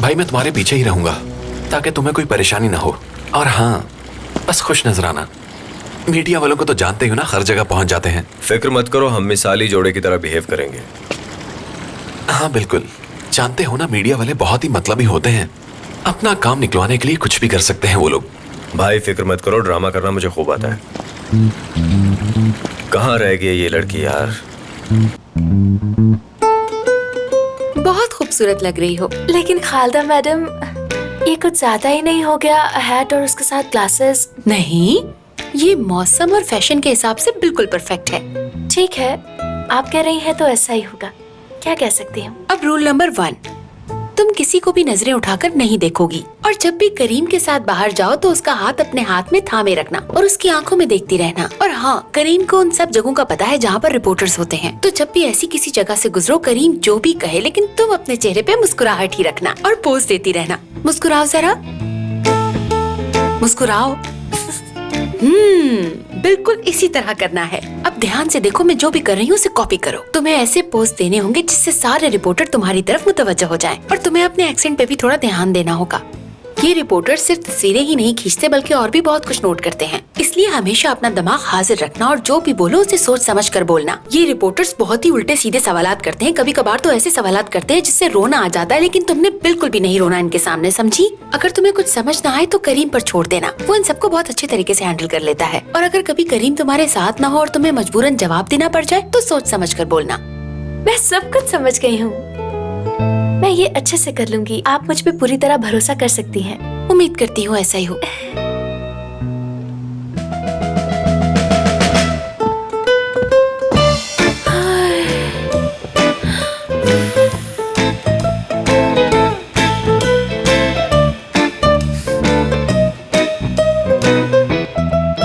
भाई मैं तुम्हारे पीछे ही रहूंगा ताकि तुम्हें कोई परेशानी ना हो। और हाँ, बस खुश नजर आना। मीडिया वालों को तो जानते ही हो ना, हर जगह पहुंच जाते हैं। फिक्र मत करो, हम मिसाली जोड़े की तरह बिहेव करेंगे। हाँ बिल्कुल, जानते हो ना मीडिया वाले बहुत ही मतलबी होते हैं। अपना काम निकलवाने के लिए कुछ भी कर सकते हैं वो लोग। भाई फिक्र मत करो, ड्रामा करना मुझे खूब आता है। कहाँ रह गई ये लड़की यार? बहुत खूबसूरत लग रही हो। लेकिन खालदा मैडम, ये कुछ ज्यादा ही नहीं हो गया? हैट और उसके साथ ग्लासेस। नहीं, ये मौसम और फैशन के हिसाब से बिल्कुल परफेक्ट है। ठीक है, आप कह रही हैं तो ऐसा ही होगा। क्या कह सकती हूँ? अब रूल नंबर 1, तुम किसी को भी नजरें उठाकर नहीं देखोगी। और जब भी करीम के साथ बाहर जाओ तो उसका हाथ अपने हाथ में थामे रखना और उसकी आंखों में देखती रहना। और हाँ, करीम को उन सब जगहों का पता है जहाँ पर रिपोर्टर्स होते हैं, तो जब भी ऐसी किसी जगह से गुजरो, करीम जो भी कहे लेकिन तुम अपने चेहरे पे मुस्कुराहट ही रखना और पोज देती रहना। मुस्कुराओ जरा, मुस्कुराओ। बिल्कुल इसी तरह करना है। अब ध्यान से देखो, मैं जो भी कर रही हूँ उसे कॉपी करो। तुम्हें ऐसे पोज देने होंगे जिससे सारे रिपोर्टर तुम्हारी तरफ मुतवज्जो हो जाएं। और तुम्हें अपने एक्सेंट पे भी थोड़ा ध्यान देना होगा। ये रिपोर्टर सिर्फ तस्वीरें ही नहीं खींचते बल्कि और भी बहुत कुछ नोट करते हैं, इसलिए हमेशा अपना दिमाग हाजिर रखना और जो भी बोलो उसे सोच समझ कर बोलना। ये रिपोर्टर्स बहुत ही उल्टे सीधे सवालात करते हैं, कभी कभार तो ऐसे सवालात करते हैं जिससे रोना आ जाता है, लेकिन तुमने बिल्कुल भी नहीं रोना इनके सामने, समझी? अगर तुम्हें कुछ समझ ना आए तो करीम पर छोड़ देना, वो इन सबको बहुत अच्छे तरीके से हैंडल कर लेता है। और अगर कभी करीम तुम्हारे साथ ना हो और तुम्हें मजबूरन जवाब देना पड़ जाए तो सोच समझ कर बोलना। मैं सब कुछ समझ गई हूँ, मैं ये अच्छे से कर लूंगी। आप मुझ पे पूरी तरह भरोसा कर सकती हैं। उम्मीद करती हूँ ऐसा ही हो।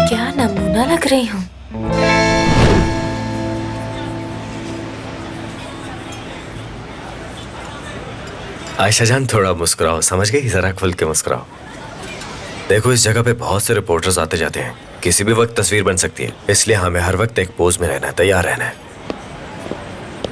क्या नमूना लग रही हूँ। आयशा जान थोड़ा मुस्कुराओ, समझ गई? जरा खुल के मुस्कुराओ। देखो इस जगह पे बहुत से रिपोर्टर्स आते जाते हैं, किसी भी वक्त तस्वीर बन सकती है, इसलिए हमें हर वक्त एक पोज में रहना है, तैयार रहना है।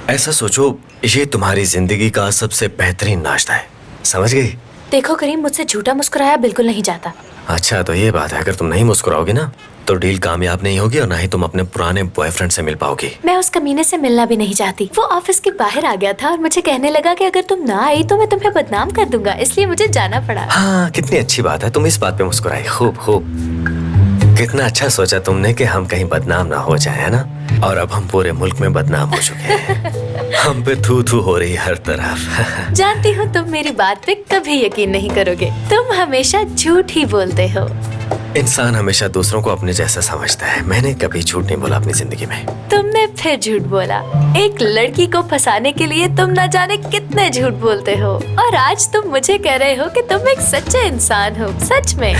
ऐसा सोचो ये तुम्हारी जिंदगी का सबसे बेहतरीन नाश्ता है, समझ गई? देखो करीम, मुझसे झूठा मुस्कुराया बिल्कुल नहीं जाता। अच्छा तो ये बात है, अगर तुम नहीं मुस्कुराओगी ना तो डील कामयाब नहीं होगी और ना ही तुम अपने पुराने बॉयफ्रेंड से मिल पाओगी। मैं उस कमीने से मिलना भी नहीं चाहती। वो ऑफिस के बाहर आ गया था और मुझे कहने लगा कि अगर तुम ना आई तो मैं तुम्हें बदनाम कर दूंगा, इसलिए मुझे जाना पड़ा। हाँ कितनी अच्छी बात है, तुम इस बात पे मुस्कुराई, खूब खूब। कितना अच्छा सोचा तुमने कि हम कहीं बदनाम ना हो जाए, है ना? और अब हम पूरे मुल्क में बदनाम हो चुके हैं। हम पे थू थू हो रही हर तरफ। जानती हूँ तुम मेरी बात पे कभी यकीन नहीं करोगे, तुम हमेशा झूठ ही बोलते हो। इंसान हमेशा दूसरों को अपने जैसा समझता है, मैंने कभी झूठ नहीं बोला अपनी जिंदगी में। तुमने फिर झूठ बोला। एक लड़की को फंसाने के लिए तुम न जाने कितने झूठ बोलते हो, और आज तुम मुझे कह रहे हो कि तुम एक सच्चे इंसान हो। सच में